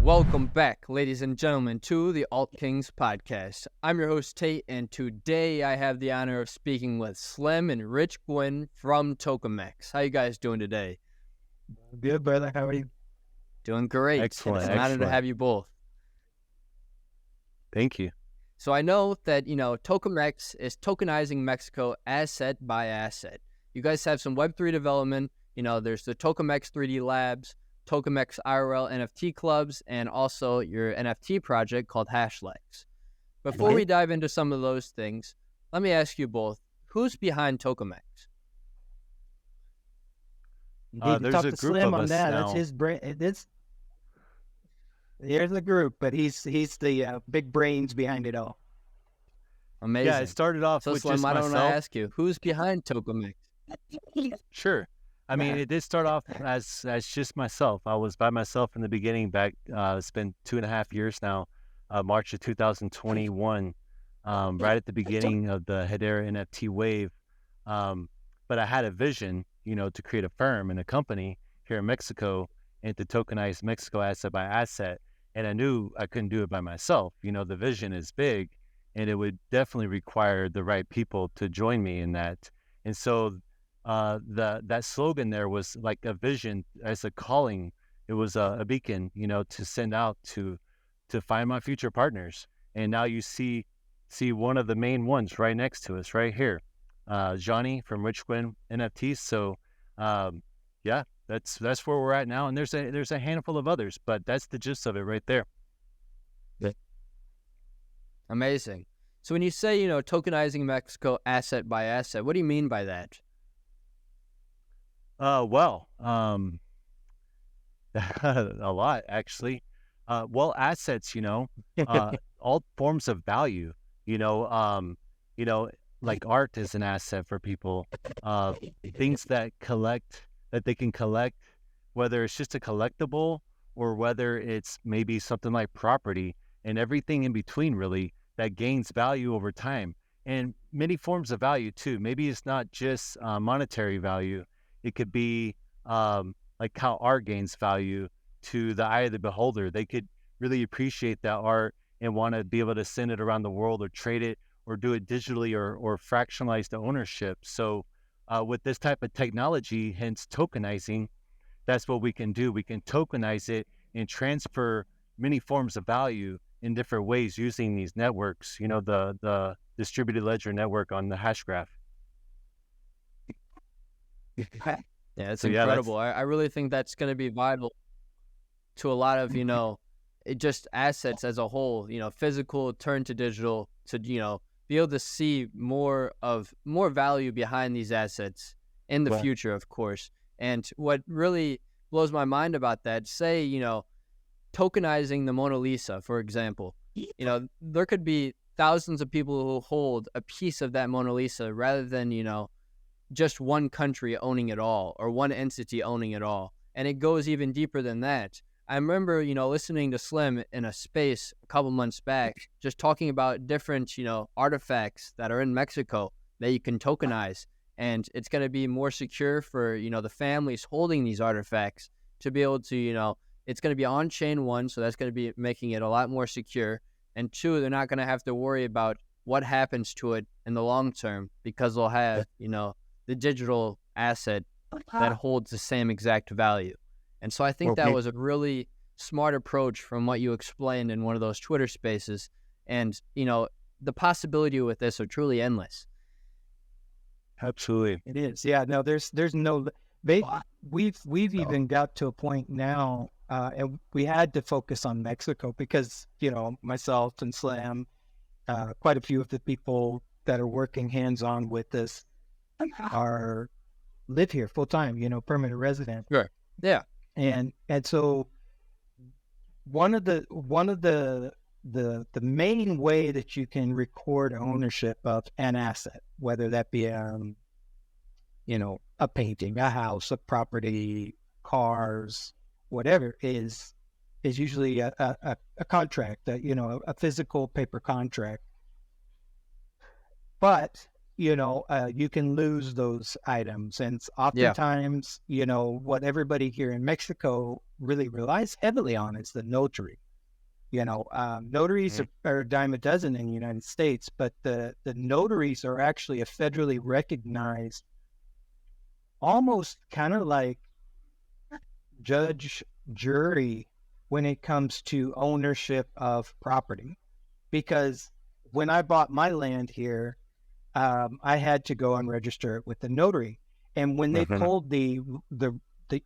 Welcome back, ladies and gentlemen, to the Alt Kings podcast. I'm your host, Tate, and today I have the honor of speaking with Slim and Rich Gwynn from Tokomex. How you guys doing today? Good, brother. How are you? Doing great. Excellent. It's an honor to have you both. Thank you. So I know that, Tokomex is tokenizing Mexico asset by asset. You guys have some Web3 development. There's the Tokomex 3D Labs, Tokomex IRL NFT clubs, and also your NFT project called Hashlex. Before we dive into some of those things, let me ask you both, who's behind Tokomex? There's talk a to group Slim of on us that. now. That's his brain. Here's the group, but he's the big brains behind it all. Amazing. Yeah, it started off So with Slim, just why don't myself. I ask you, who's behind Tokomex? Sure. I mean, it did start off as just myself. I was by myself in the beginning back, it's been 2.5 years now, March of 2021, right at the beginning of the HBAR NFT wave. But I had a vision, to create a firm and a company here in Mexico and to tokenize Mexico asset by asset. And I knew I couldn't do it by myself. The vision is big and it would definitely require the right people to join me in that. And so that slogan there was like a vision as a calling. It was a beacon, to send out to find my future partners. And now you see one of the main ones right next to us, right here, Johnny from Rich Gwynn NFTs. So, yeah, that's where we're at now. And there's a handful of others, but that's the gist of it right there. Amazing. So when you say, tokenizing Mexico asset by asset, what do you mean by that? Well, a lot actually. Assets, all forms of value, like art is an asset for people. Things that they can collect, whether it's just a collectible or whether it's maybe something like property and everything in between, really, that gains value over time. And many forms of value too. Maybe it's not just monetary value. It could be like how art gains value to the eye of the beholder. They could really appreciate that art and want to be able to send it around the world or trade it or do it digitally or fractionalize the ownership. So with this type of technology, hence tokenizing, that's what we can do. We can tokenize it and transfer many forms of value in different ways using these networks, the distributed ledger network on the hash graph. Yeah, it's incredible. I really think that's going to be vital to a lot of, just assets as a whole, physical turn to digital to, be able to see more value behind these assets in the future, of course. And what really blows my mind about that, say, tokenizing the Mona Lisa, for example, there could be thousands of people who hold a piece of that Mona Lisa rather than, just one country owning it all or one entity owning it all. And it goes even deeper than that. I remember, listening to Slim in a space a couple months back, just talking about different, artifacts that are in Mexico that you can tokenize. And it's going to be more secure for, the families holding these artifacts to be able to, it's going to be on-chain, one, so that's going to be making it a lot more secure. And two, they're not going to have to worry about what happens to it in the long term because they'll have, the digital asset that holds the same exact value. And so I think that was a really smart approach from what you explained in one of those Twitter spaces. And, the possibility with this are truly endless. Absolutely. It is. Yeah, no, there's no, we've even got to a point now, and we had to focus on Mexico because, myself and Slam, quite a few of the people that are working hands-on with this live here full time, permanent resident. Sure. Yeah. And so one of the main way that you can record ownership of an asset, whether that be a painting, a house, a property, cars, whatever, is usually a contract, a physical paper contract. But you can lose those items. And oftentimes, what everybody here in Mexico really relies heavily on is the notary. Notaries are a dime a dozen in the United States, but the notaries are actually a federally recognized, almost kind of like judge, jury when it comes to ownership of property. Because when I bought my land here, I had to go and register it with the notary. And when they pulled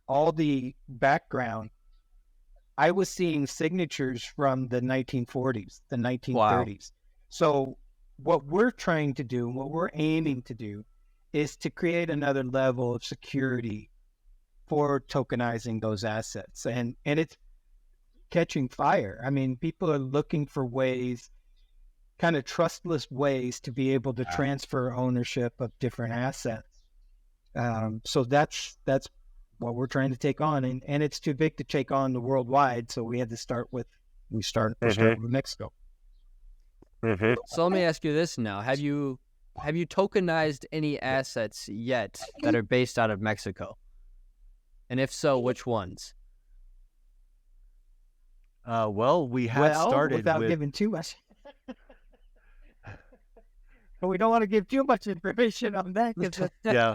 all the background, I was seeing signatures from the 1940s, the 1930s. Wow. So what we're trying to do, what we're aiming to do, is to create another level of security for tokenizing those assets. And it's catching fire. I mean, people are looking for ways, kind of trustless ways, to be able to transfer ownership of different assets. So that's what we're trying to take on, and it's too big to take on the worldwide. So we had to start with Mexico. So let me ask you this now: Have you tokenized any assets yet that are based out of Mexico? And if so, which ones? We have started without giving too much. But we don't want to give too much information on that, because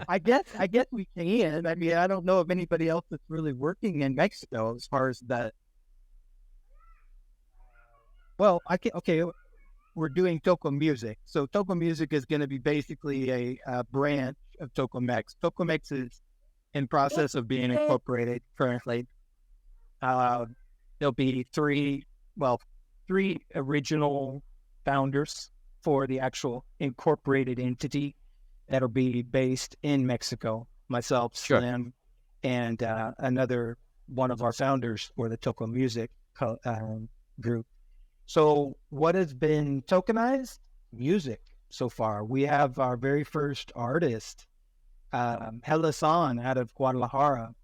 I guess we can. I mean, I don't know of anybody else that's really working in Mexico as far as that. Well, we're doing Tokomusic. So Tokomusic is going to be basically a branch of Tokomex. Tokomex is in process of being incorporated currently. There'll be three original founders for the actual incorporated entity that'll be based in Mexico. Myself, Slim, and another one of our founders for the Tokomusic group. So what has been tokenized? Music so far. We have our very first artist, Hela San, out of Guadalajara.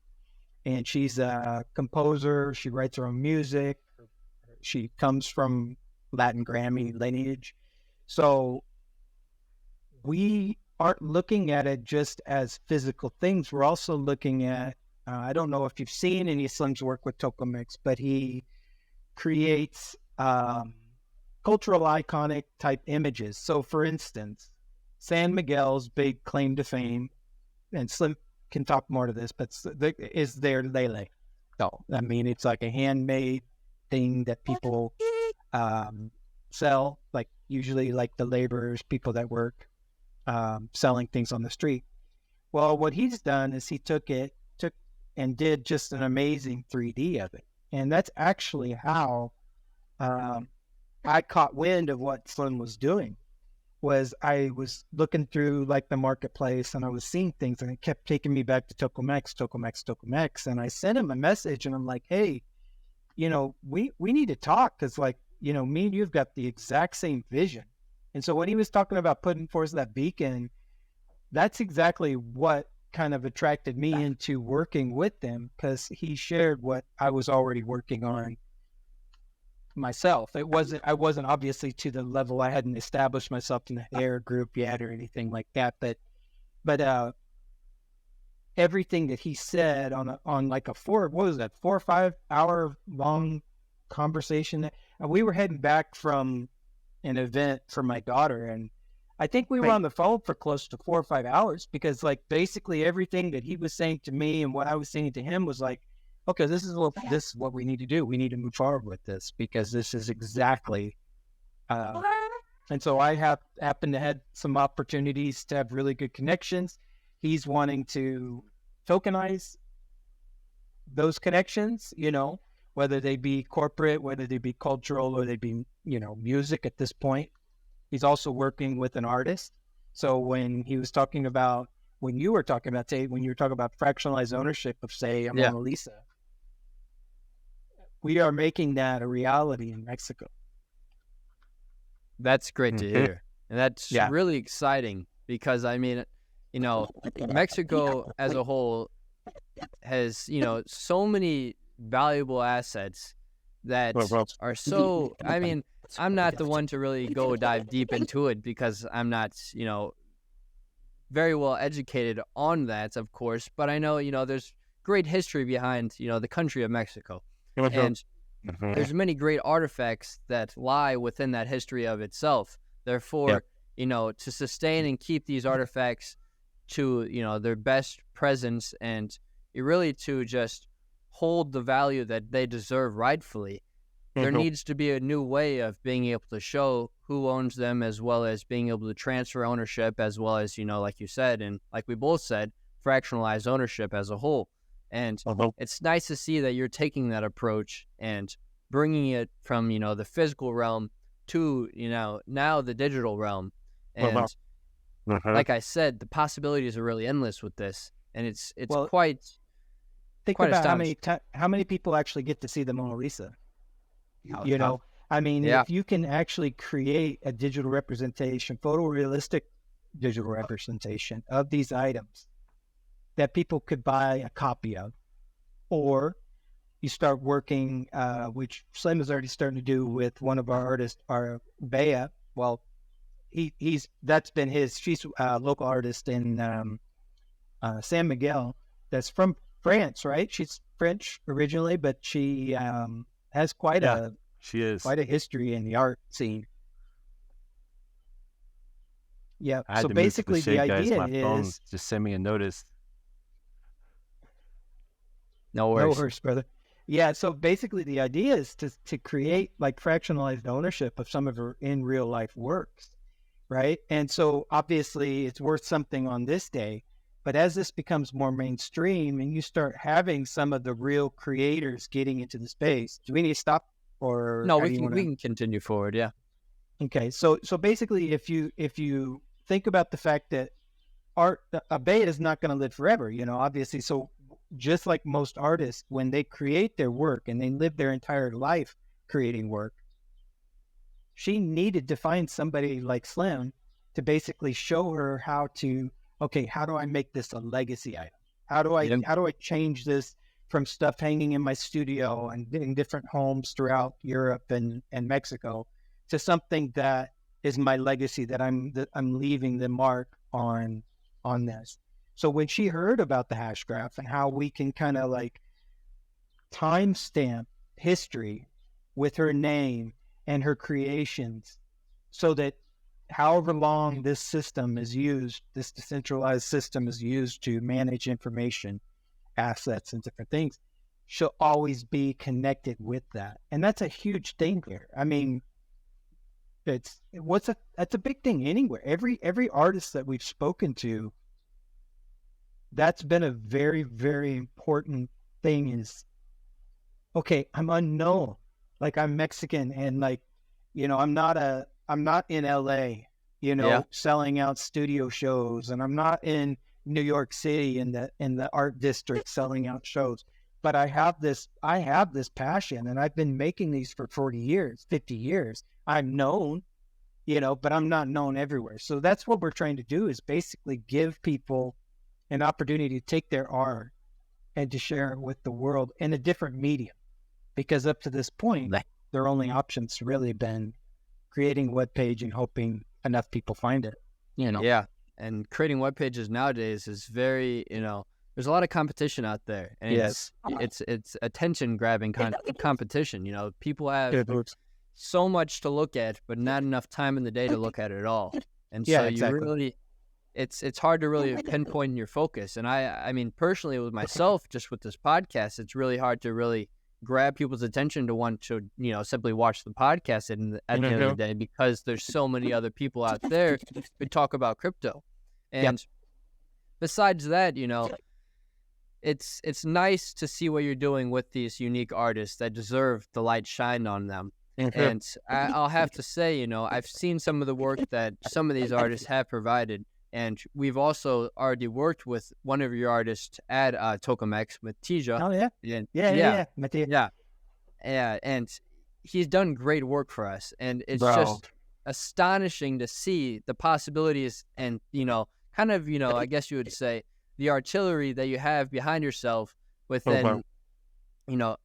And she's a composer. She writes her own music. She comes from Latin Grammy lineage. So we aren't looking at it just as physical things. We're also looking at, I don't know if you've seen any of Slim's work with Tokomex, but he creates cultural iconic type images. So for instance, San Miguel's big claim to fame, and Slim can talk more to this, but is their lele. So, I mean, it's like a handmade thing that people sell, like usually like the laborers, people that work selling things on the street. Well, what he's done is he took and did just an amazing 3D of it. And that's actually how I caught wind of what Slim was doing. Was I was looking through like the marketplace, and I was seeing things, and it kept taking me back to Tokomex. And I sent him a message, and I'm like, hey, we need to talk, because like, me and you've got the exact same vision. And so when he was talking about putting forth that beacon, that's exactly what kind of attracted me into working with them, because he shared what I was already working on myself. I wasn't obviously to the level. I hadn't established myself in the hair group yet or anything like that, but everything that he said on like a 4 or 5 hour long conversation. We were heading back from an event for my daughter, and I think we were on the phone for close to 4 or 5 hours, because like basically everything that he was saying to me and what I was saying to him was like, okay, this is what we need to do. We need to move forward with this, because this is exactly. And so I happened to have some opportunities to have really good connections. He's wanting to tokenize those connections, whether they be corporate, whether they be cultural, or they be, music at this point. He's also working with an artist. So when you were talking about fractionalized ownership of, say, a Mona Lisa, we are making that a reality in Mexico. That's great to hear. And that's really exciting, because I mean, Mexico as a whole has, so many valuable assets that are so, I mean, I'm not the one to really go dive deep into it, because I'm not, very well educated on that, of course, but I know, there's great history behind, the country of Mexico. And there's many great artifacts that lie within that history of itself. Therefore, to sustain and keep these artifacts to, their best presence and really to just hold the value that they deserve rightfully, there needs to be a new way of being able to show who owns them, as well as being able to transfer ownership, as well as, like you said, and like we both said, fractionalized ownership as a whole. And it's nice to see that you're taking that approach and bringing it from, the physical realm to, now the digital realm. And like I said, the possibilities are really endless with this. And it's quite think quite about how many people actually get to see the Mona Lisa. If you can actually create a digital representation, photorealistic digital representation of these items that people could buy a copy of, or you start working, which Slim is already starting to do with one of our artists, our Bea. Well, she's a local artist in San Miguel that's from France, right? She's French originally, but she has quite a history in the art scene. Yeah. So basically, the idea is just send me a notice. No worries. No worries, brother. Yeah. So basically, the idea is to create like fractionalized ownership of some of her in real life works, right? And so obviously, it's worth something on this day. But as this becomes more mainstream and you start having some of the real creators getting into the space, do we need to stop? Or no, we can continue forward. Yeah. Okay. So basically, if you think about the fact that art, a Bea is not going to live forever, obviously. So just like most artists, when they create their work and they live their entire life creating work, she needed to find somebody like Slim to basically show her how do I make this a legacy item? How do I change this from stuff hanging in my studio and in different homes throughout Europe and Mexico to something that is my legacy, that I'm leaving the mark on this. So when she heard about the hash graph and how we can kind of like timestamp history with her name and her creations, so that however long this system is used, this decentralized system is used to manage information, assets, and different things, she'll always be connected with that. And that's a huge thing here. I mean, that's a big thing anywhere. Every artist that we've spoken to, that's been a very, very important thing is, okay, I'm unknown. Like I'm Mexican and like, I'm not in LA, selling out studio shows, and I'm not in New York City in the art district selling out shows. But I have this passion, and I've been making these for 40 years, 50 years. I'm known, but I'm not known everywhere. So that's what we're trying to do, is basically give people an opportunity to take their art and to share it with the world in a different medium. Because up to this point, their only options really been creating a web page and hoping enough people find it. Yeah. And creating web pages nowadays is very, there's a lot of competition out there, and it's attention grabbing competition. People have so much to look at, but not enough time in the day to look at it all. And so you really, it's hard to really pinpoint your focus. And I mean, personally with myself, just with this podcast, it's really hard to really grab people's attention to want to, simply watch the podcast at the end of the day, because there's so many other people out there who talk about crypto. And besides that, it's nice to see what you're doing with these unique artists that deserve the light shined on them. And I'll have to say, I've seen some of the work that some of these artists have provided. And we've also already worked with one of your artists at Tokomex, Matija. Oh, yeah. Matija. Yeah, and he's done great work for us. And it's just astonishing to see the possibilities and, I guess you would say, the artillery that you have behind yourself within,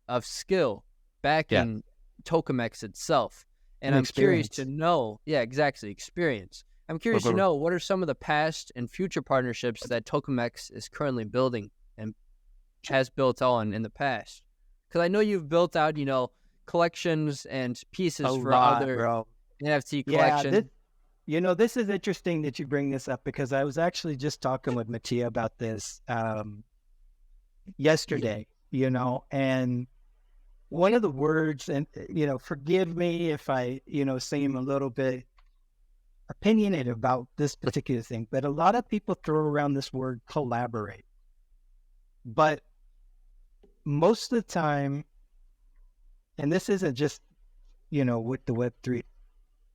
of skill backing Tokomex itself. And I'm curious to know, experience. I'm curious to know, what are some of the past and future partnerships that Tokomex is currently building and has built on in the past? Because I know you've built out, collections and pieces for other NFT collections. This is interesting that you bring this up, because I was actually just talking with Mattia about this yesterday, and one of the words, and, forgive me if I, seem a little bit opinionated about this particular thing, but a lot of people throw around this word collaborate. But most of the time, and this isn't just, with the Web3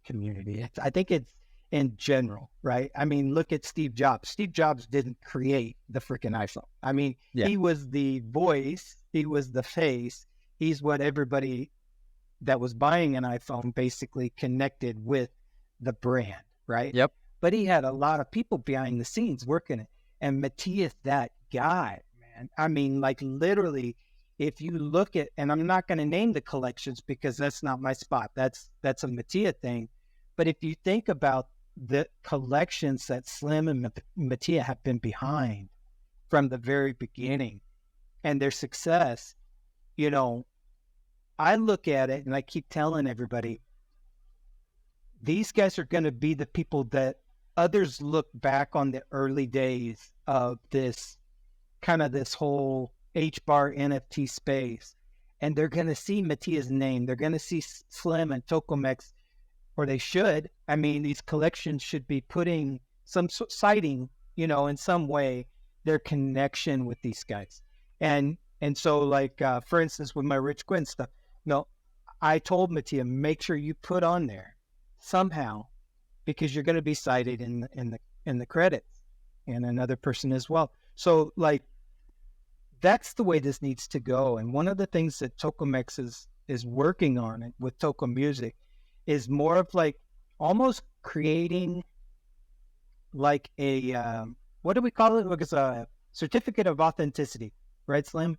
community, I think it's in general, right? I mean, look at Steve Jobs. Steve Jobs didn't create the freaking iPhone. I mean, He was the voice, he was the face, he's what everybody that was buying an iPhone basically connected with the brand, right? Yep. But he had a lot of people behind the scenes working it. And Mattia's that guy, man. I mean, like, literally, if you look at, and I'm not going to name the collections because that's not my spot. That's a Mattia thing. But if you think about the collections that Slim and Mattia have been behind from the very beginning and their success, I look at it and I keep telling everybody, these guys are going to be the people that others look back on the early days of this whole HBAR NFT space, and they're going to see Mattia's name. They're going to see Slim and Tokomex, or they should. I mean, these collections should be putting citing, in some way, their connection with these guys. And so, like, for instance, with my Rich Gwynn stuff, I told Mattia, make sure you put on there somehow, because you're going to be cited in the credits, and another person as well. So, like, that's the way this needs to go. And one of the things that Tokomex is working on with Toko Music is more of like almost creating like a what do we call it? It's a certificate of authenticity, right, Slim?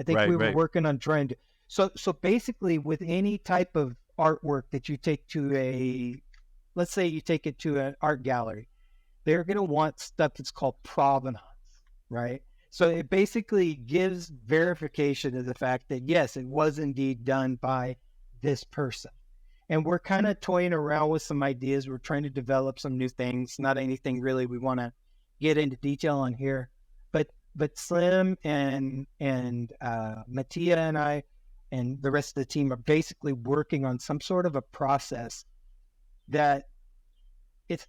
I think we were working on trying to. So basically, with any type of artwork that you take to let's say you take it to an art gallery, they're going to want stuff that's called provenance, right? So it basically gives verification of the fact that, yes, it was indeed done by this person. And we're kind of toying around with some ideas. We're trying to develop some new things, not anything really we want to get into detail on here. But Slim and Mattia and I and the rest of the team are basically working on some sort of a process that it's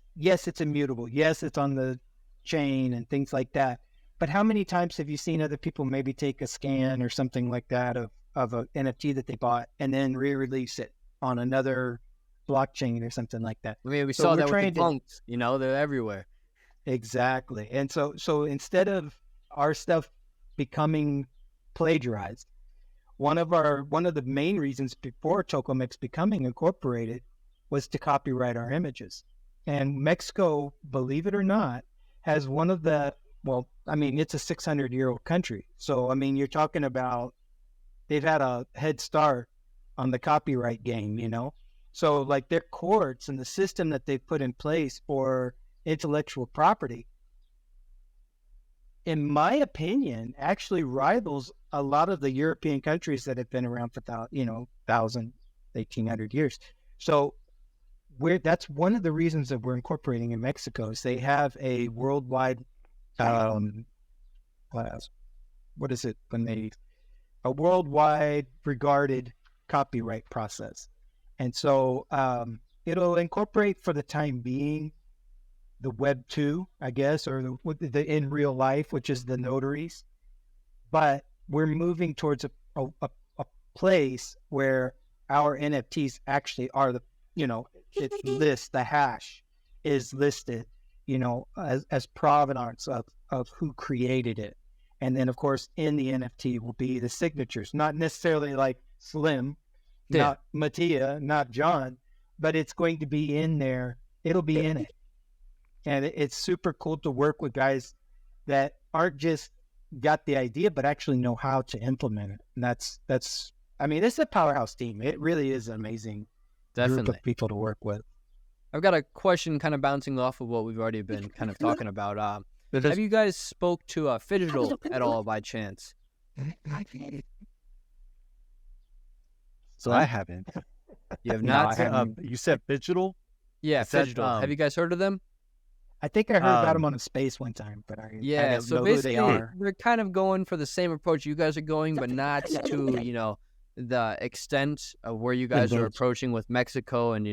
immutable. Yes, it's on the chain and things like that. But how many times have you seen other people maybe take a scan or something like that of an NFT that they bought and then re-release it on another blockchain or something like that? I mean, we saw that with the punks, they're everywhere. Exactly. And so instead of our stuff becoming plagiarized, one of the main reasons before Tokomex becoming incorporated was to copyright our images. And Mexico, believe it or not, has one of the, well, I mean, it's a 600-year-old country. So, I mean, you're talking about they've had a head start on the copyright game, So, like, their courts and the system that they've put in place for intellectual property, in my opinion, actually rivals a lot of the European countries that have been around for 1,800 years. So that's one of the reasons that we're incorporating in Mexico is they have a worldwide, what is it when a worldwide regarded copyright process. And so it'll incorporate for the time being the Web 2, I guess, or the in real life, which is the notaries. But we're moving towards a place where our NFTs actually are the, it's list, the hash is listed, as provenance of who created it. And then, of course, in the NFT will be the signatures, not necessarily like Slim, not Mattia, not John, but it's going to be in there. It'll be in it. And it's super cool to work with guys that aren't just got the idea, but actually know how to implement it. And I mean, it's a powerhouse team. It really is an amazing group of people to work with. I've got a question kind of bouncing off of what we've already been kind of talking about. Have you guys spoke to Phygital at all by chance? So I haven't. You have not? You said Phygital? Yeah, Phygital. Have you guys heard of them? I think I heard about them on a space one time, but I don't know who they are. They're kind of going for the same approach you guys are going, but not to, the extent of where you guys are approaching with Mexico and,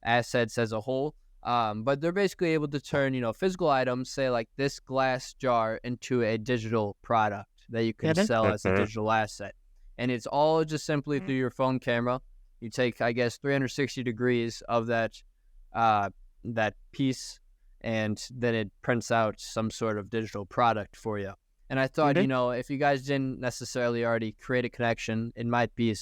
assets as a whole. But they're basically able to turn, physical items, say like this glass jar, into a digital product that you can sell as a digital asset. And it's all just simply through your phone camera. You take, I guess, 360 degrees of that piece, and then it prints out some sort of digital product for you. And I thought, if you guys didn't necessarily already create a connection, it might be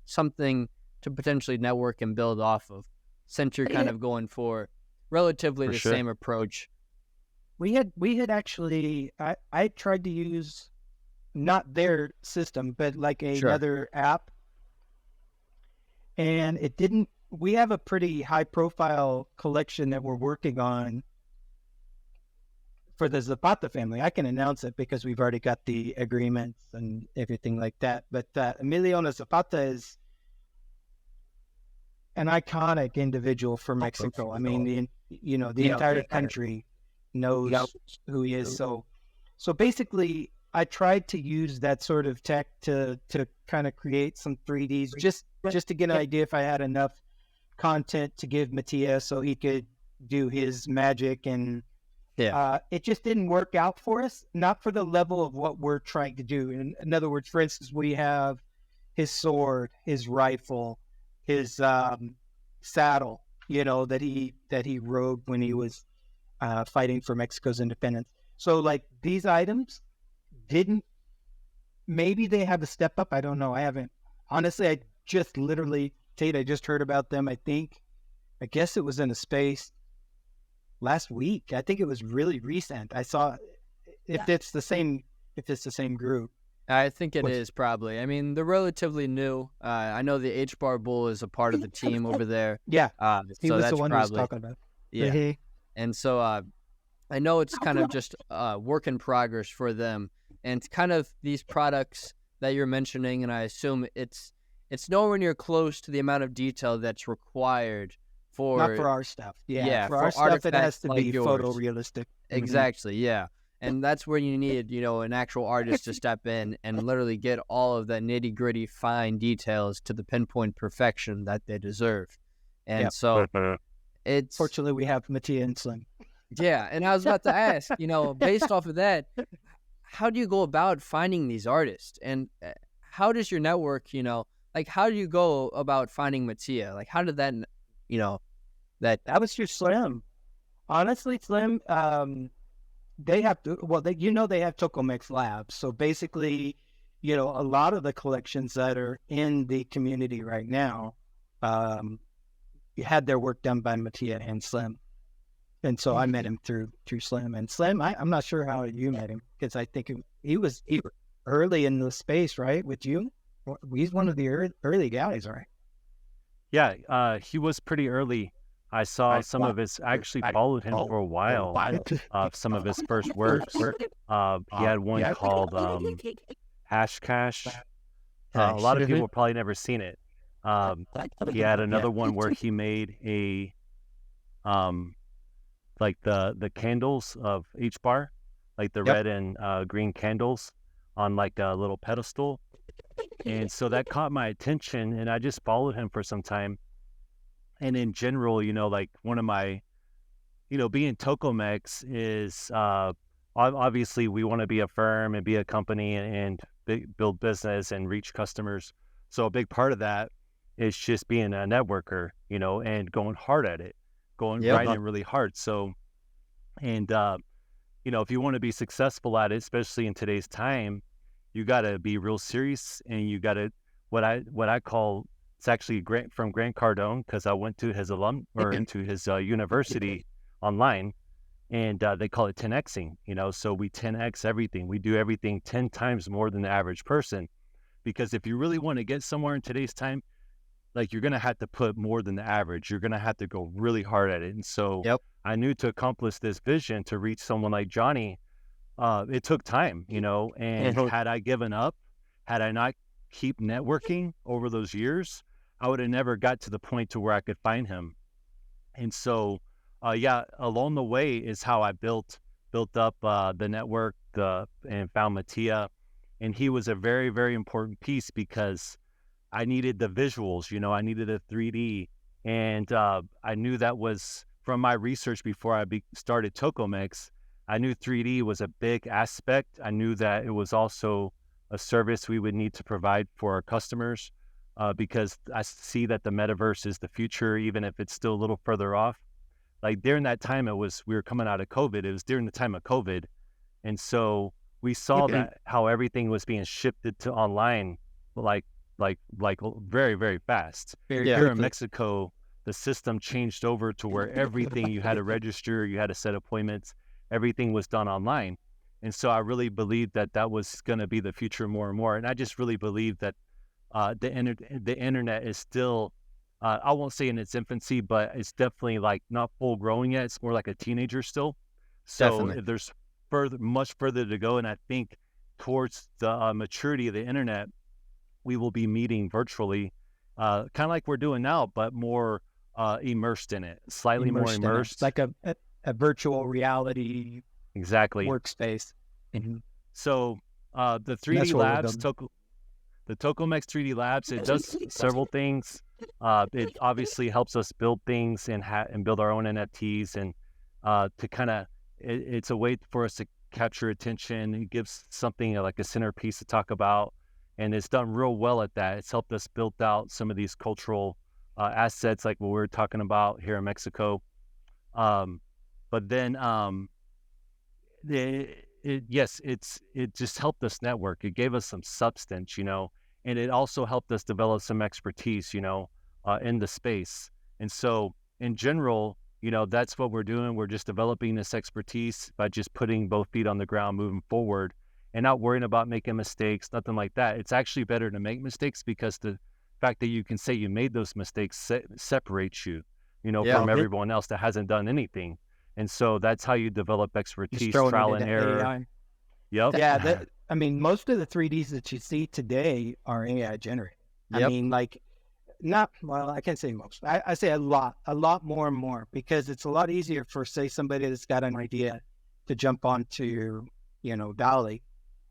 something to potentially network and build off of, since you're kind of going for relatively the same approach. We had actually, I tried to use not their system, but like another app. And it didn't, we have a pretty high profile collection that we're working on for the Zapata family. I can announce it because we've already got the agreements and everything like that. But Emiliano Zapata is an iconic individual for Mexico. I mean, the entire country knows who he is. So basically, I tried to use that sort of tech to kind of create some 3Ds just to get an idea if I had enough content to give Matias so he could do his magic. And it just didn't work out for us, not for the level of what we're trying to do. In other words, for instance, we have his sword, his rifle, his saddle, that he rode when he was fighting for Mexico's independence. So like these items maybe they have a step up. I don't know. I haven't, honestly, I just heard about them. I guess it was in a space last week. I think it was really recent. I saw if it's the same group. I think it is probably. I mean, they're relatively new. I know the HBAR Bull is a part of the team over there. Yeah. He so was that's the one who was talking about. Yeah. And so I know it's kind of just work in progress for them. And kind of these products that you're mentioning, and I assume it's nowhere near close to the amount of detail that's required for... Not for our stuff. Yeah, for our stuff, it has to be photorealistic. Exactly, yeah. And that's where you need, an actual artist to step in and literally get all of the nitty-gritty fine details to the pinpoint perfection that they deserve. And so it's... Fortunately, we have Mattia and Slim. Yeah, and I was about to ask, based off of that, how do you go about finding these artists? And how does your network, how do you go about finding Mattia? Like, how did that, That was your Slim. Honestly, Slim, they have to, they have Tokomex Labs. So basically, a lot of the collections that are in the community right now had their work done by Mattia and Slim. And so I met him through Slim. And Slim, I'm not sure how you met him, because I think he was early in the space, right, with you? He's one of the early guys, right? Yeah, he was pretty early. I saw some of his, I actually followed him for a while, some of his first works. He had one called Hash Cash. A lot of people probably never seen it. He had another one where he made a... like the candles of HBAR, like the red and green candles on like a little pedestal. And so that caught my attention, and I just followed him for some time. And in general, like one of my, being Tokomex is, obviously we want to be a firm and be a company and build business and reach customers. So a big part of that is just being a networker, and going hard at it. Grinding really hard. So, and, if you want to be successful at it, especially in today's time, you got to be real serious, and you got to, what I call, it's actually from Grant Cardone, because I went to his into his university online, and they call it 10Xing, so we 10X everything. We do everything 10 times more than the average person, because if you really want to get somewhere in today's time, like you're going to have to put more than the average. You're going to have to go really hard at it. And so I knew to accomplish this vision, to reach someone like Johnny, it took time, you know, and had I given up, had I not keep networking over those years, I would have never got to the point to where I could find him. And so, along the way is how I built up the network, and found Mattia. And he was a very, very important piece because I needed the visuals, you know, I needed a 3D. And I knew that was from my research before I started Tokomex. I knew 3D was a big aspect. I knew that it was also a service we would need to provide for our customers, because I see that the metaverse is the future, even if it's still a little further off. Like during that time, we were coming out of COVID. It was during the time of COVID. And so we saw that how everything was being shifted to online, like very, very fast. Here in Mexico, the system changed over to where everything you had to register, you had to set appointments, everything was done online. And so I really believed that that was going to be the future more and more. And I just really believe that the internet is still, I won't say in its infancy, but it's definitely like not full growing yet. It's more like a teenager still. So there's much further to go. And I think towards the maturity of the internet, we will be meeting virtually, kind of like we're doing now, but more immersed in it, slightly more immersed. Like a virtual reality workspace. Mm-hmm. So the 3D Labs, the Tokomex 3D Labs, it does several things. It obviously helps us build things and build our own NFTs, and to kind of, it's a way for us to capture attention. It gives something like a centerpiece to talk about, and it's done real well at that. It's helped us build out some of these cultural assets like what we're talking about here in Mexico. But then it just helped us network. It gave us some substance, you know, and it also helped us develop some expertise, you know, in the space. And so in general, you know, that's what we're doing. We're just developing this expertise by just putting both feet on the ground, moving forward, and not worrying about making mistakes, nothing like that. It's actually better to make mistakes because the fact that you can say you made those mistakes separates you, you know, from everyone else that hasn't done anything. And so that's how you develop expertise, trial and error. AI. Yep. Yeah. I mean, most of the 3Ds that you see today are AI generated. I mean, like, I can't say most. I say a lot more and more, because it's a lot easier for, say, somebody that's got an idea to jump onto, you know, DALL-E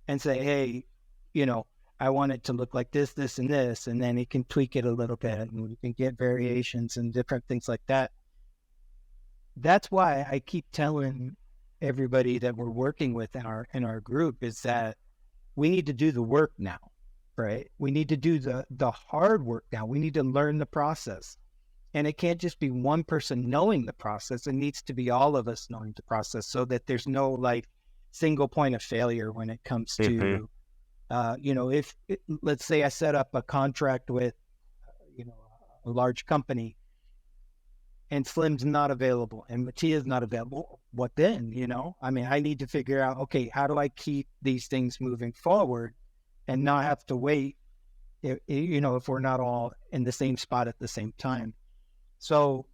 and say, hey, you know, I want it to look like this, this, and this, and then it can tweak it a little bit, and you can get variations and different things like that. That's why I keep telling everybody that we're working with in our group is that we need to do the work now, right? We need to do the hard work now. We need to learn the process. And it can't just be one person knowing the process. It needs to be all of us knowing the process, so that there's no like single point of failure when it comes to, you know, let's say I set up a contract with, you know, a large company, and Slim's not available and Mattia's not available. What then? You know, I mean, I need to figure out, okay, how do I keep these things moving forward and not have to wait, you know, if we're not all in the same spot at the same time. So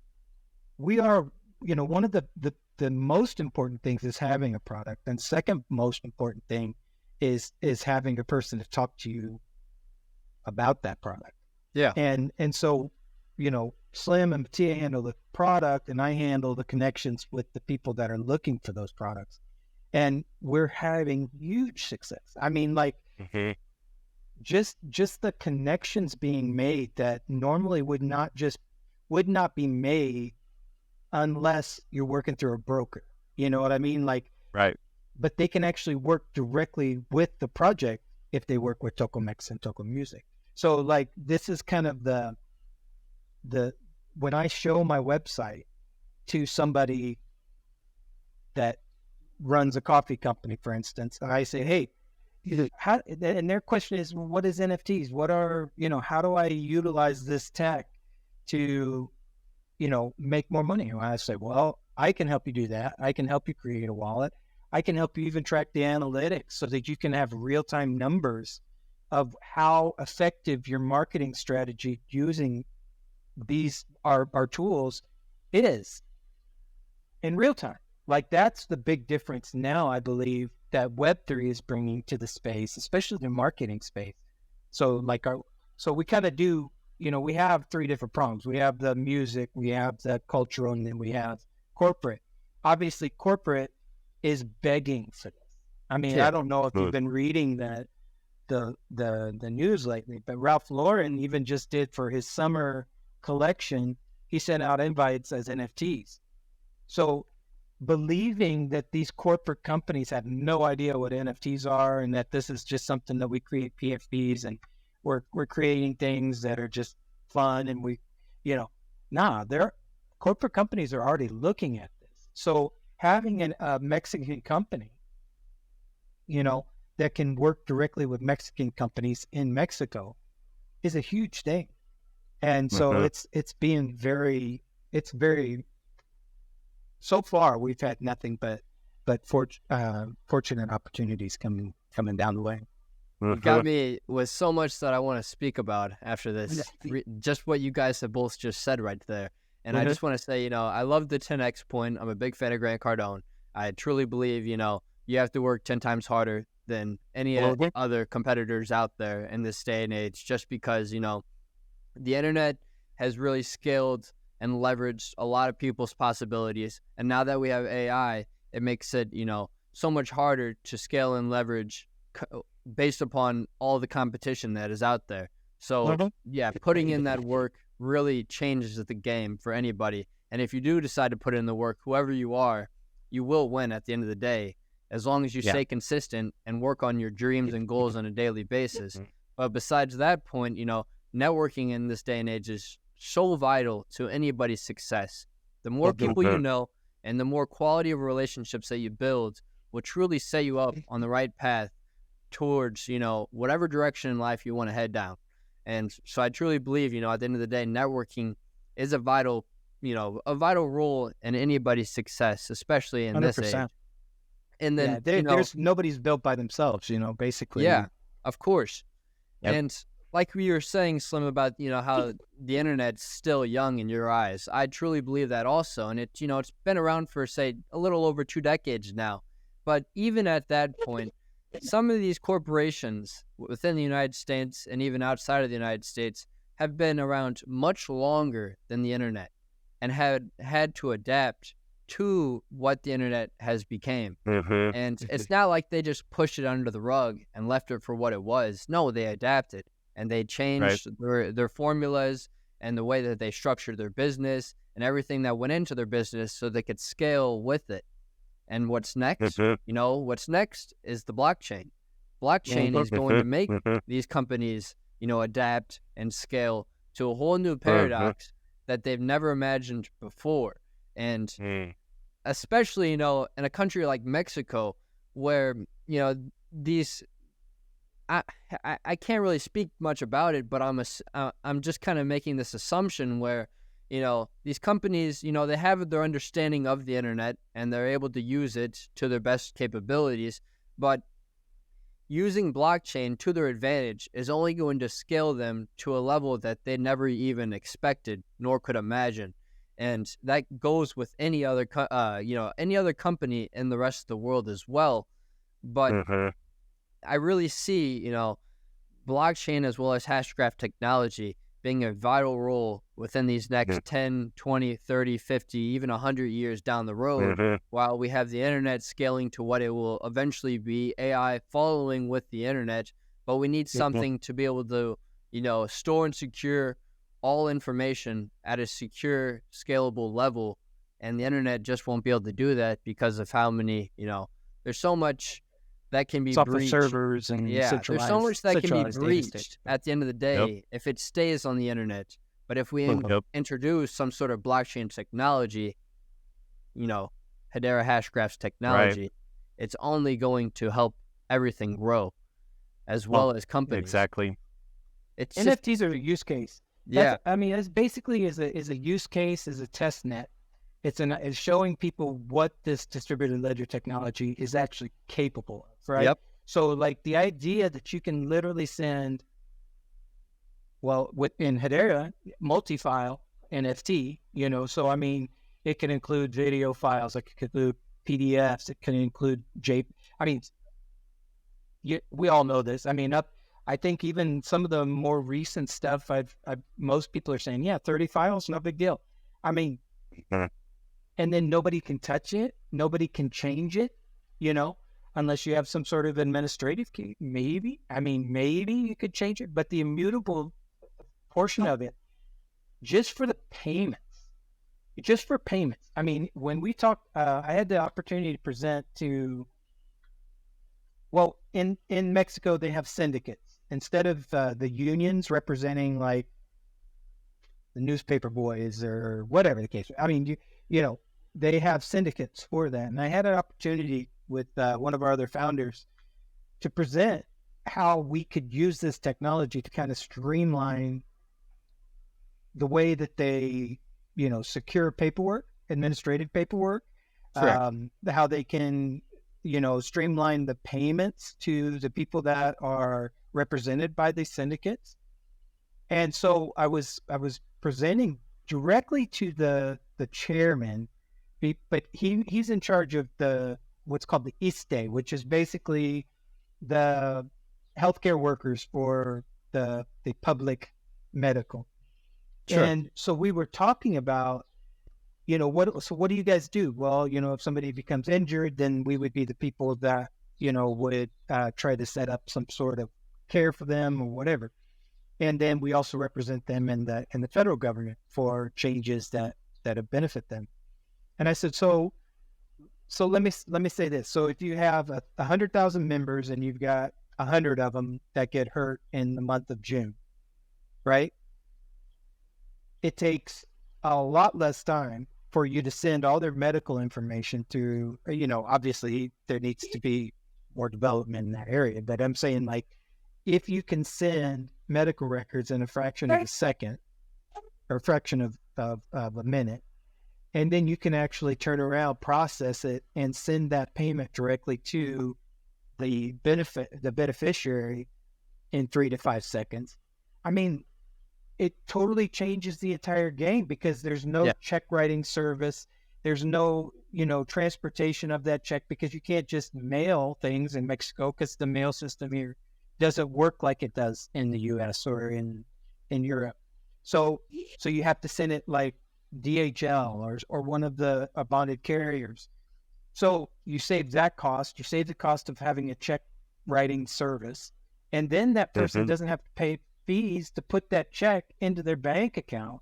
we are, you know, one of the most important things is having a product. And second most important thing is having a person to talk to you about that product. Yeah. And so, you know, Slim and Mattia handle the product, and I handle the connections with the people that are looking for those products. And we're having huge success. I mean, like, just the connections being made that normally would not be made unless you're working through a broker. You know what I mean? Like, right. But they can actually work directly with the project if they work with Tokomex and Toko Music. So like, this is kind of the when I show my website to somebody that runs a coffee company, for instance, and I say, hey, and their question is, well, what is NFTs? What are, you know, how do I utilize this tech to, you know, make more money? And I say, well, I can help you do that. I can help you create a wallet. I can help you even track the analytics so that you can have real-time numbers of how effective your marketing strategy using these are tools, it is in real time. Like that's the big difference now, I believe, that Web3 is bringing to the space, especially the marketing space. So so we kind of do, we have 3 different prongs. We have the music, we have the cultural, and then we have corporate. Obviously, corporate is begging for this. I mean, I don't know if you've been reading the news lately, but Ralph Lauren even just did for his summer collection, he sent out invites as NFTs. So believing that these corporate companies have no idea what NFTs are and that this is just something that we create PFPs and we're creating things that are just fun and their corporate companies are already looking at this. So having a Mexican company, that can work directly with Mexican companies in Mexico is a huge thing. And so it's very, so far we've had nothing but fortunate opportunities coming down the way. You got me with so much that I want to speak about after this, just what you guys have both just said right there. And I just want to say, I love the 10X point. I'm a big fan of Grant Cardone. I truly believe, you have to work 10 times harder than any other competitors out there in this day and age, just because, the internet has really scaled and leveraged a lot of people's possibilities. And now that we have AI, it makes it, so much harder to scale and leverage based upon all the competition that is out there. So putting in that work really changes the game for anybody. And if you do decide to put in the work, whoever you are, you will win at the end of the day, as long as you stay consistent and work on your dreams and goals on a daily basis. But besides that point, networking in this day and age is so vital to anybody's success. The more people you know and the more quality of relationships that you build will truly set you up on the right path towards, whatever direction in life you want to head down. And so I truly believe, at the end of the day, networking is a vital role in anybody's success, especially in 100%. This age. And then there's nobody's built by themselves, basically. Yeah, of course. Yep. And like we were saying, Slim, about, how the internet's still young in your eyes. I truly believe that also. And it's been around for, say, a little over 2 decades now. But even at that point, some of these corporations within the United States and even outside of the United States have been around much longer than the internet and had to adapt to what the internet has became. And it's not like they just pushed it under the rug and left it for what it was. No, they adapted and they changed their formulas and the way that they structured their business and everything that went into their business so they could scale with it. And what's next? What's next is the blockchain. Blockchain is going to make these companies, adapt and scale to a whole new paradox that they've never imagined before. And especially, in a country like Mexico, where, these, I can't really speak much about it, but I'm just kind of making this assumption where, these companies, they have their understanding of the internet and they're able to use it to their best capabilities, but using blockchain to their advantage is only going to scale them to a level that they never even expected nor could imagine. And that goes with any other company in the rest of the world as well. But I really see, blockchain as well as hashgraph technology being a vital role within these next 10, 20, 30, 50, even 100 years down the road, while we have the internet scaling to what it will eventually be, AI following with the internet. But we need something to be able to, store and secure all information at a secure, scalable level. And the internet just won't be able to do that because of how many, there's so much that can be breached. Servers and there's so much that can be breached at the end of the day if it stays on the internet. But if we introduce some sort of blockchain technology, Hedera Hashgraphs technology, it's only going to help everything grow as well as companies. Exactly. It's NFTs are a use case. It's basically is a use case, is a test net. It's showing people what this distributed ledger technology is actually capable of, right? Yep. So like the idea that you can literally send, within Hedera, multi-file, NFT, so I mean, it can include video files, it can include PDFs, it can include I mean, we all know this. I mean, I think even some of the more recent stuff, most people are saying, yeah, 30 files, no big deal. I mean, and then nobody can touch it, nobody can change it, unless you have some sort of administrative key. Maybe you could change it, but the immutable portion of it, just for payments. I mean, when we talked, I had the opportunity to present to, well, in Mexico, they have syndicates. Instead of the unions representing like the newspaper boys or whatever the case. I mean, they have syndicates for that. And I had an opportunity with one of our other founders to present how we could use this technology to kind of streamline the way that they, secure paperwork, administrative paperwork, how they can, streamline the payments to the people that are represented by the syndicates. And so I was presenting directly to the chairman, but he's in charge of what's called the ISTE, which is basically the healthcare workers for the public medical. Sure. And so we were talking about, what do you guys do? Well, if somebody becomes injured, then we would be the people that, would try to set up some sort of care for them or whatever. And then we also represent them in the federal government for changes that benefit them. And I said, so let me say this. So if you have 100,000 members and you've got 100 of them that get hurt in the month of June, right? It takes a lot less time for you to send all their medical information to, obviously there needs to be more development in that area. But I'm saying, like, if you can send medical records in a fraction of a second or a fraction of a minute, and then you can actually turn around, process it, and send that payment directly to the beneficiary in 3 to 5 seconds. I mean, it totally changes the entire game because there's no check writing service. There's no, transportation of that check because you can't just mail things in Mexico because the mail system here doesn't work like it does in the US or in Europe. So you have to send it like DHL or one of the bonded carriers. So you save that cost. You save the cost of having a check writing service. And then that person doesn't have to pay fees to put that check into their bank account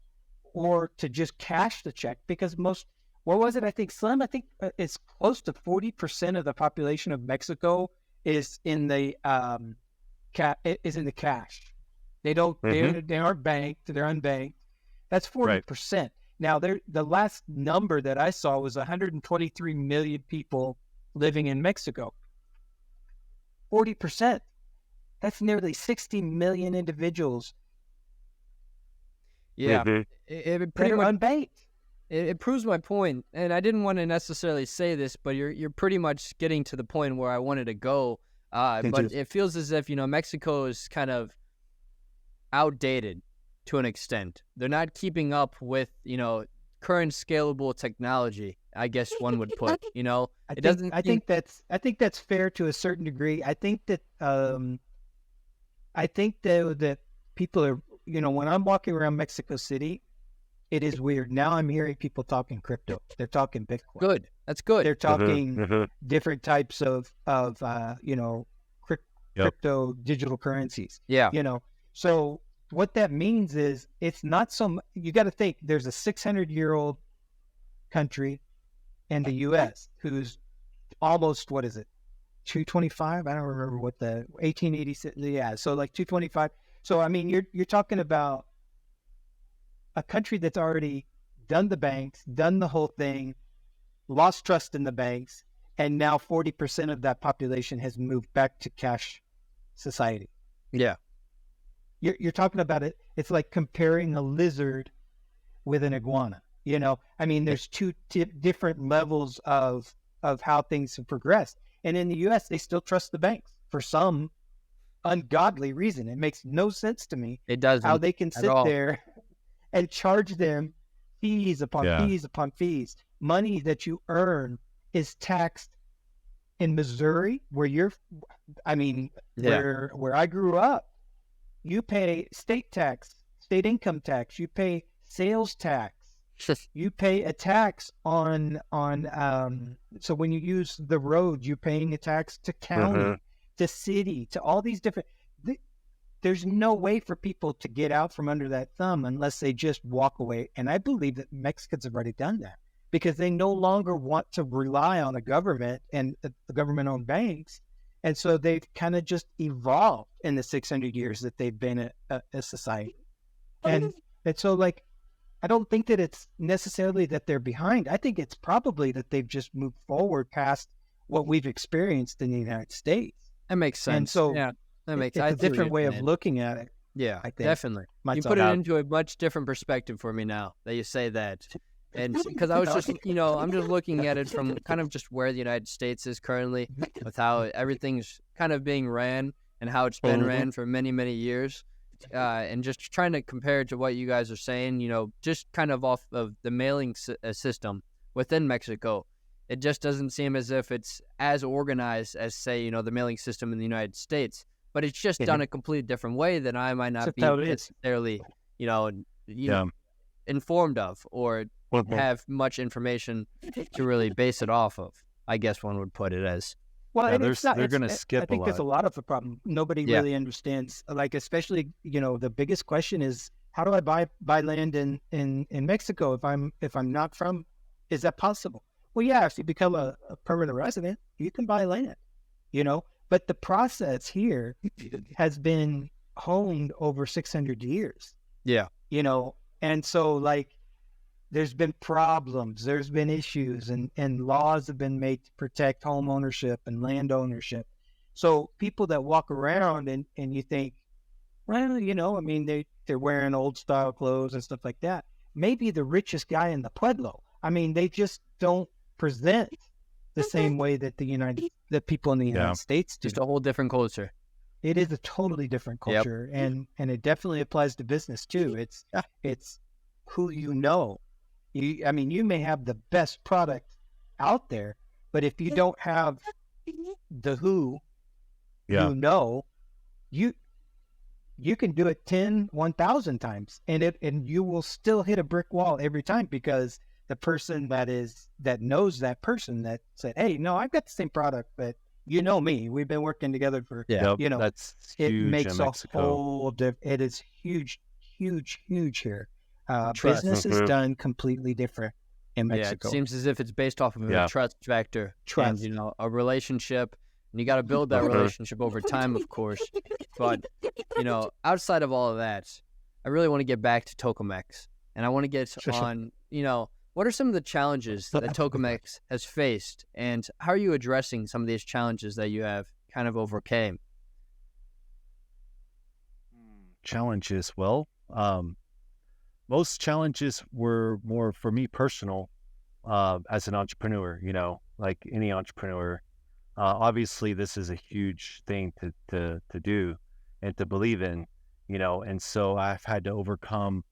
or to just cash the check because what was it? I think it's close to 40% of the population of Mexico is in the cash. They aren't banked. They're unbanked. That's 40%. Right. Now, the last number that I saw was 123 million people living in Mexico. 40%. That's nearly 60 million individuals. Yeah, it pretty much unbanked. It proves my point, and I didn't want to necessarily say this, but you're pretty much getting to the point where I wanted to go. But it feels as if Mexico is kind of outdated to an extent. They're not keeping up with current scalable technology, I guess one would put. I think that's fair to a certain degree. I think that that people are, when I'm walking around Mexico City, it is weird. Now I'm hearing people talking crypto. They're talking Bitcoin. Good. That's good. They're talking different types of crypto digital currencies. Yeah. So what that means is it's not you got to think there's a 600-year-old country in the U.S. who's almost, 225? I don't remember what the 1886. Yeah, so like 225. So I mean, you're talking about a country that's already done the banks, done the whole thing, lost trust in the banks, and now 40% of that population has moved back to cash society. Yeah, you're talking about it. It's like comparing a lizard with an iguana. I mean, there's two different levels of how things have progressed. And in the U.S., they still trust the banks for some ungodly reason. It makes no sense to me. It doesn't how they can sit there and charge them fees upon fees upon fees. Money that you earn is taxed in Missouri, where where I grew up. You pay state tax, state income tax. You pay sales tax. You pay a tax on so when you use the road, you're paying a tax to county, to city, to all these different. There's no way for people to get out from under that thumb unless they just walk away. And I believe that Mexicans have already done that because they no longer want to rely on a government and the government-owned banks. And so they've kind of just evolved in the 600 years that they've been a society. And so, like, I don't think that it's necessarily that they're behind. I think it's probably that they've just moved forward past what we've experienced in the United States. That makes sense. And so that makes it's a different way of looking at it. Yeah, I think. definitely. You put it into a much different perspective for me now that you say that. And because I was just, I'm just looking at it from kind of just where the United States is currently with how everything's kind of being ran and how it's been ran for many, many years. And just trying to compare it to what you guys are saying, just kind of off of the mailing system within Mexico. It just doesn't seem as if it's as organized as, say, the mailing system in the United States. But it's just done a completely different way that I might not be necessarily, informed of or have much information to really base it off of, I guess one would put it as. Well, they're going to skip a lot. I think there's a lot of the problem. Nobody really understands, like, especially, the biggest question is, how do I buy land in Mexico if I'm not from, is that possible? Well, yeah, if you become a permanent resident, you can buy land, but the process here has been honed over 600 years. Yeah. And so, like, there's been problems, there's been issues, and laws have been made to protect home ownership and land ownership. So people that walk around and you think, well, they're wearing old style clothes and stuff like that. Maybe the richest guy in the Pueblo. They just don't present the same way that the people in the United States do. Just a whole different culture. It is a totally different culture, and it definitely applies to business too. It's who you know. You may have the best product out there, but if you don't have the who, you can do it 10, 1,000 times, and you will still hit a brick wall every time because the person that knows that person that said, "Hey, no, I've got the same product, but me, we've been working together for that's huge. It makes in a Mexico. whole it is huge here. Business is done completely different in Mexico. Yeah, it seems as if it's based off of a trust factor. Trust. And, a relationship. And you got to build that relationship over time, of course. But, outside of all of that, I really want to get back to Tokomex. And I want to get on, what are some of the challenges that Tokomex has faced? And how are you addressing some of these challenges that you have kind of overcame? Challenges, well, most challenges were more for me personal as an entrepreneur, like any entrepreneur. Obviously, this is a huge thing to do and to believe in, and so I've had to overcome,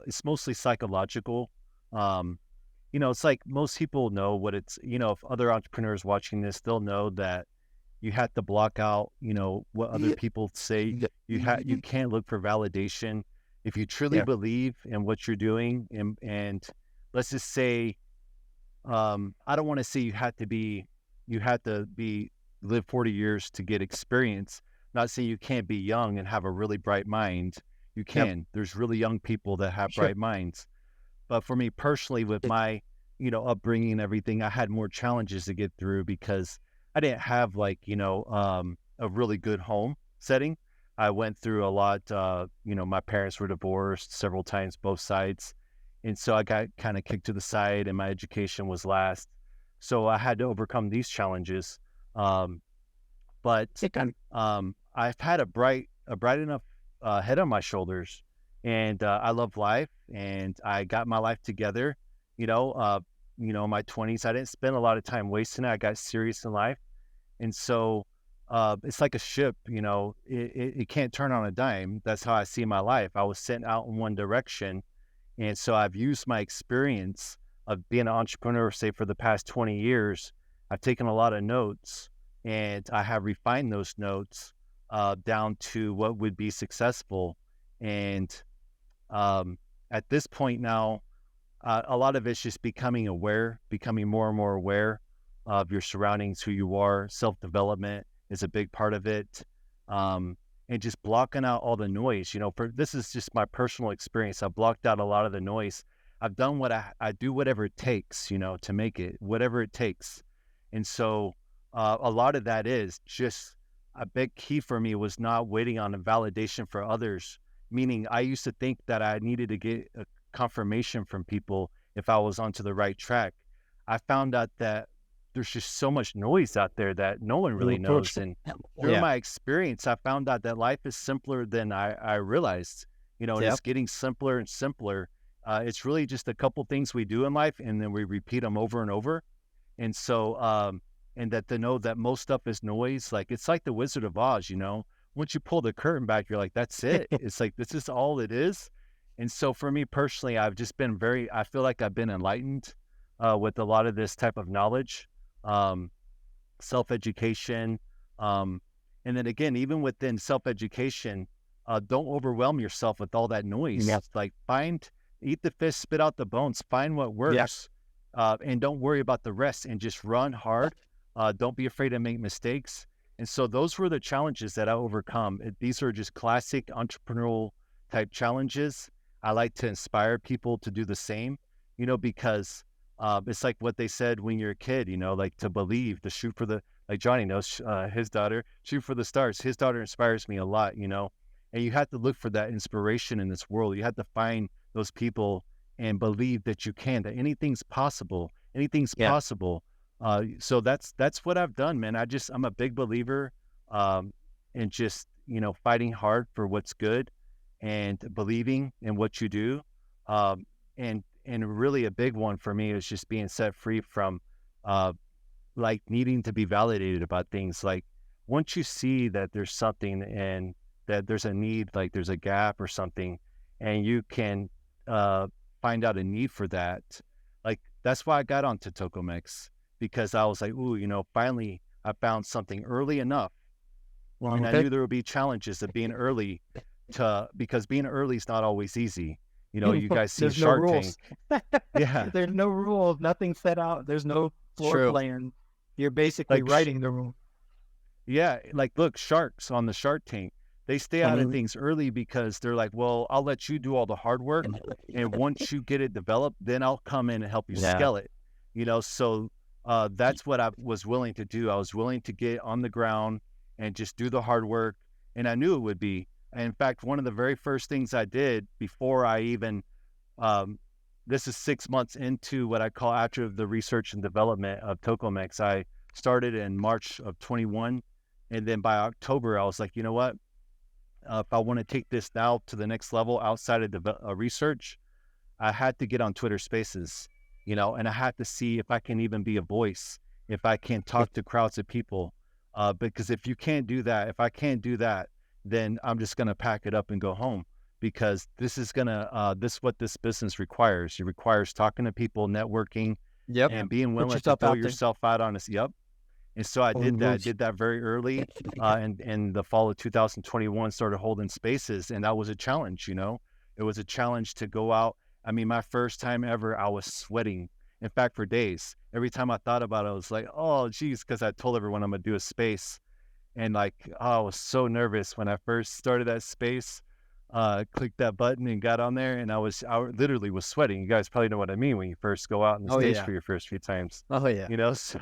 it's mostly psychological. It's like most people know what it's, if other entrepreneurs watching this, they'll know that you have to block out, what other people say. You can't look for validation. If you truly believe in what you're doing, and let's just say, I don't want to say you have to live 40 years to get experience. Not saying you can't be young and have a really bright mind. You can. There's really young people that have bright minds. But for me personally, with my, upbringing and everything, I had more challenges to get through because I didn't have a really good home setting. I went through a lot, my parents were divorced several times, both sides. And so I got kind of kicked to the side and my education was last. So I had to overcome these challenges. But I've had a bright enough head on my shoulders, and I love life, and I got my life together. In my 20s, I didn't spend a lot of time wasting it. I got serious in life. And so it's like a ship, it can't turn on a dime. That's how I see my life. I was sent out in one direction. And so I've used my experience of being an entrepreneur, say for the past 20 years. I've taken a lot of notes and I have refined those notes down to what would be successful. And at this point now, a lot of it's just becoming more and more aware of your surroundings, who you are. Self-development is a big part of it. And just blocking out all the noise, this is just my personal experience. I've blocked out a lot of the noise. I've done what I do, whatever it takes, to make it, whatever it takes. And so a lot of that is just a big key for me was not waiting on a validation for others. Meaning I used to think that I needed to get a confirmation from people if I was onto the right track. I found out that there's just so much noise out there that no one really knows. And through my experience, I found out that life is simpler than I realized, and it's getting simpler and simpler. It's really just a couple things we do in life and then we repeat them over and over. And so, and that to know that most stuff is noise, like it's like the Wizard of Oz, once you pull the curtain back, you're like, that's it. It's like, this is all it is. And so for me personally, I've just been I feel like I've been enlightened with a lot of this type of knowledge, self-education. And then again, even within self-education, don't overwhelm yourself with all that noise. Like eat the fish, spit out the bones, find what works, and don't worry about the rest and just run hard. Don't be afraid to make mistakes. And so those were the challenges that I overcome. These are just classic entrepreneurial type challenges. I like to inspire people to do the same, because it's like what they said when you're a kid, like to believe, to shoot for like Johnny knows his daughter, shoot for the stars. His daughter inspires me a lot, and you have to look for that inspiration in this world. You have to find those people and believe that you can, that anything's possible. Possible. So that's what I've done, man. I'm a big believer in just, fighting hard for what's good and believing in what you do. And really a big one for me is just being set free from like needing to be validated about things. Like once you see that there's something and that there's a need, like there's a gap or something, and you can find out a need for that. Like that's why I got onto Tokomex, because I was like, ooh, finally I found something early enough. And I knew there would be challenges of being early because being early is not always easy. You guys see Shark Tank. Yeah. There's no rules, nothing set out. There's no floor plan. You're basically writing the rule. Yeah. Like, look, sharks on the Shark Tank, they stay out of things early because they're like, well, I'll let you do all the hard work. And once you get it developed, then I'll come in and help you scale it. So that's what I was willing to do. I was willing to get on the ground and just do the hard work. And I knew it would be. In fact, one of the very first things I did before I even, this is 6 months into what I call after the research and development of Tokomex. I started in March of 21. And then by October, I was like, you know what? If I want to take this now to the next level outside of the research, I had to get on Twitter Spaces, and I had to see if I can even be a voice, if I can talk to crowds of people. Because if you can't do that, if I can't do that, then I'm just going to pack it up and go home, because this is what this business requires. It requires talking to people, networking, and being willing to throw yourself out on this. And so I did that. I did that very early, and in the fall of 2021, started holding spaces, and that was a challenge. It was a challenge to go out. I mean, my first time ever, I was sweating. In fact, for days, every time I thought about it, I was like, oh, geez, because I told everyone I'm gonna do a space, and like, I was so nervous when I first started that space. Clicked that button and got on there, and I literally was sweating. You guys probably know what I mean when you first go out on the stage for your first few times. Oh yeah. So.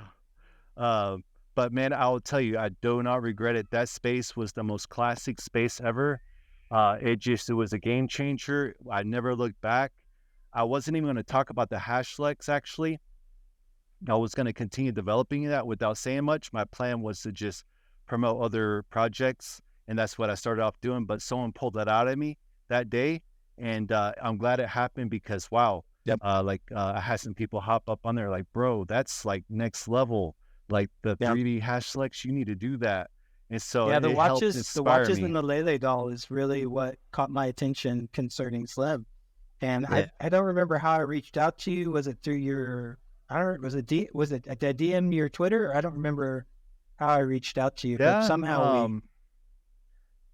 But man, I will tell you, I do not regret it. That space was the most classic space ever. It was a game changer. I never looked back. I wasn't even going to talk about the Hashlex, actually. I was going to continue developing that without saying much. My plan was to just promote other projects, and that's what I started off doing. But someone pulled that out of me that day, and I'm glad it happened, because wow, I had some people hop up on there like, bro, that's like next level. Like the 3D Hashlex, you need to do that. And so yeah, it helped inspire the watches me. and the Lele doll is really what caught my attention concerning Slim. And I don't remember how I reached out to you. Was it through your, I don't know, was it a DM your Twitter? I don't remember how I reached out to you, but somehow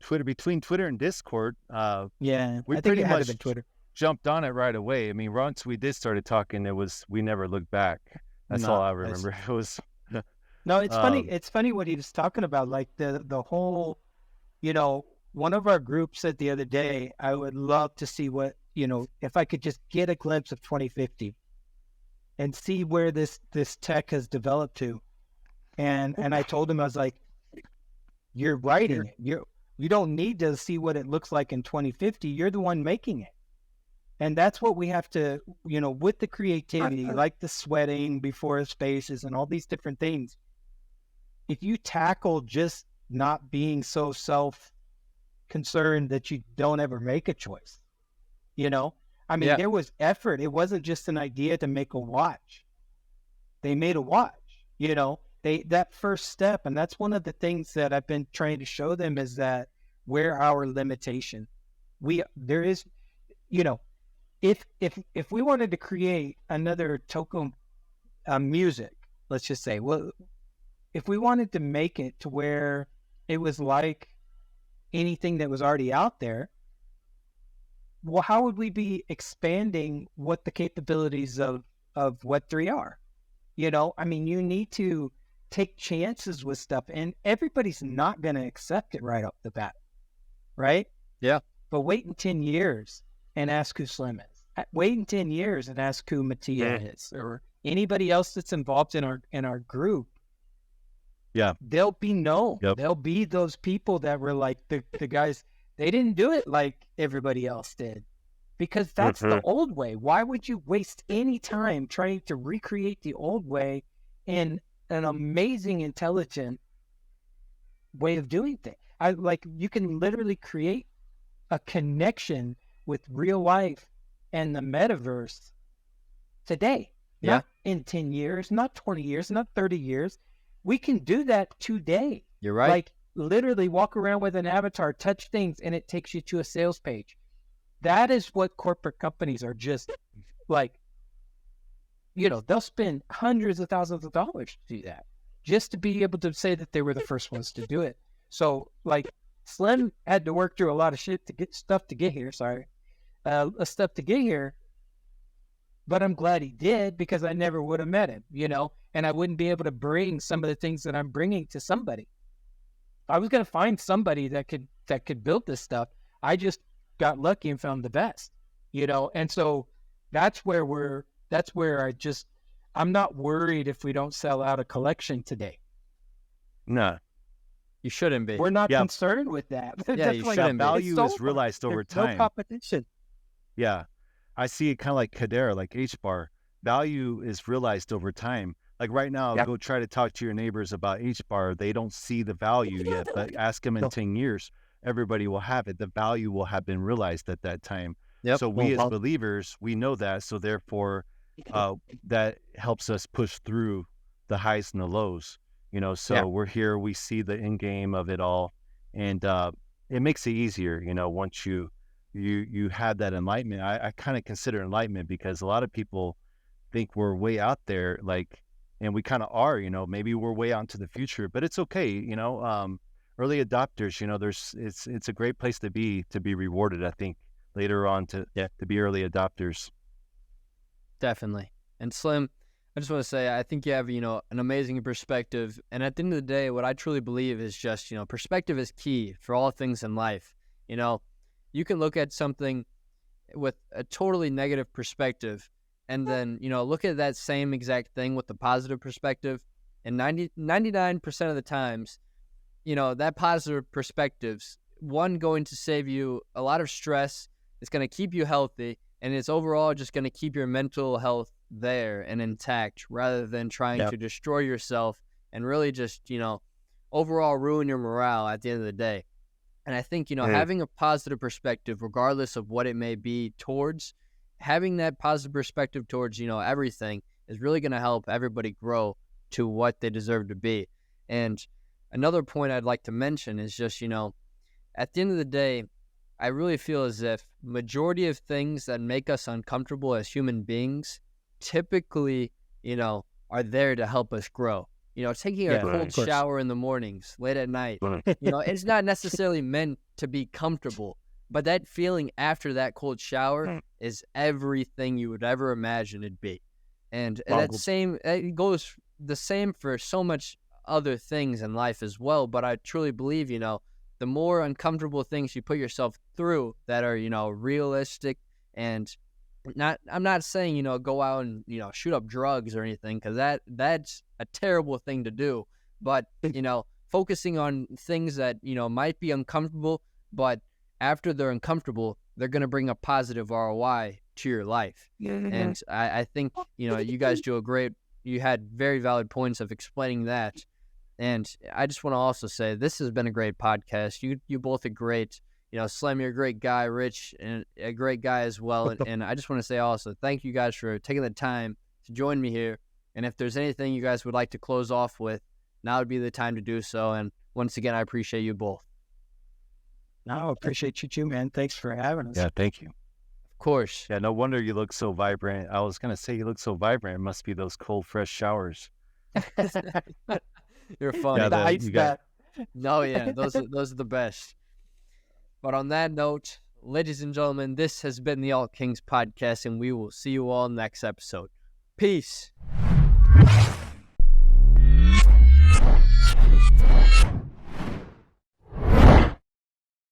between Twitter and Discord, we I think pretty it had to much been Twitter. jumped on it right away. I mean, once we did started talking, we never looked back. That's all I remember. It was no, it's funny. It's funny what he was talking about, like the whole, one of our groups said the other day, I would love to see what, if I could just get a glimpse of 2050 and see where this tech has developed to. And I told him, I was like, you're writing it. You don't need to see what it looks like in 2050. You're the one making it. And that's what we have to, with the creativity, like the sweating before spaces and all these different things. If you tackle just not being so self-concerned that you don't ever make a choice, there was effort. It wasn't just an idea to make a watch. They made a watch, that first step. And that's one of the things that I've been trying to show them is that where our limitation, there is, if we wanted to create another Toko music, let's just say, well, if we wanted to make it to where it was like anything that was already out there, well, how would we be expanding what the capabilities of Web3 are? You need to take chances with stuff, and everybody's not going to accept it right off the bat, right? Yeah. But wait in 10 years and ask who Slim is. Wait in 10 years and ask who Mattia is, or anybody else that's involved in our group. Yeah. They'll be known. Yep. They'll be those people that were like the guys, they didn't do it like everybody else did. Because that's the old way. Why would you waste any time trying to recreate the old way in an amazing, intelligent way of doing things? You can literally create a connection with real life and the metaverse today. Yeah. Not in 10 years, not 20 years, not 30 years. We can do that today. You're right. Literally walk around with an avatar, touch things, and it takes you to a sales page. That is what corporate companies are just they'll spend hundreds of thousands of dollars to do that just to be able to say that they were the first ones to do it. So Slim had to work through a lot of shit to get stuff to get here. Stuff to get here. But I'm glad he did, because I never would have met him, and I wouldn't be able to bring some of the things that I'm bringing to somebody. I was going to find somebody that could build this stuff. I just got lucky and found the best, and so that's where I'm not worried if we don't sell out a collection today. No, you shouldn't be. We're not concerned with that. Yeah, you shouldn't be. Value is realized over time. No competition. Yeah, I see it kind of like Cadera, like HBAR. Value is realized over time. Like right now, go try to talk to your neighbors about HBAR. They don't see the value yet, but ask them in 10 years, everybody will have it. The value will have been realized at that time. Yep. So we as believers, we know that. So therefore, that helps us push through the highs and the lows. We're here, we see the end game of it all. And it makes it easier, once you have that enlightenment. I kind of consider enlightenment, because a lot of people think we're way out there, and we kind of are, maybe we're way out into the future, but it's okay. Early adopters, it's a great place to be rewarded, I think, later on to be early adopters. Definitely. And Slim, I just want to say, I think you have, an amazing perspective. And at the end of the day, what I truly believe is just, perspective is key for all things in life. You can look at something with a totally negative perspective, and then, look at that same exact thing with the positive perspective. And 99% of the times, that positive perspective's going to save you a lot of stress. It's going to keep you healthy, and it's overall just going to keep your mental health there and intact, rather than trying to destroy yourself and really just, overall ruin your morale at the end of the day. And I think, having a positive perspective, regardless of what it may be towards, having that positive perspective towards, everything is really going to help everybody grow to what they deserve to be. And another point I'd like to mention is just, at the end of the day, I really feel as if majority of things that make us uncomfortable as human beings typically, are there to help us grow. Taking a cold shower in the mornings, late at night, it's not necessarily meant to be comfortable, but that feeling after that cold shower is everything you would ever imagine it'd be. And it goes the same for so much other things in life as well. But I truly believe, the more uncomfortable things you put yourself through that are, realistic, and I'm not saying, go out and, shoot up drugs or anything, because that's a terrible thing to do. But, focusing on things that, might be uncomfortable, but after they're uncomfortable, they're going to bring a positive ROI to your life. And I think, you guys you had very valid points of explaining that. And I just want to also say this has been a great podcast. You both are great. Slam, you're a great guy. Rich, and a great guy as well. And I just want to say also, thank you guys for taking the time to join me here. And if there's anything you guys would like to close off with, now would be the time to do so. And once again, I appreciate you both. No, appreciate you too, man. Thanks for having us. Yeah, thank you. Of course. Yeah, no wonder you look so vibrant. I was going to say you look so vibrant. It must be those cold, fresh showers. You're funny. Yeah, No, yeah, those are the best. But on that note, ladies and gentlemen, this has been the All Kings Podcast, and we will see you all next episode. Peace.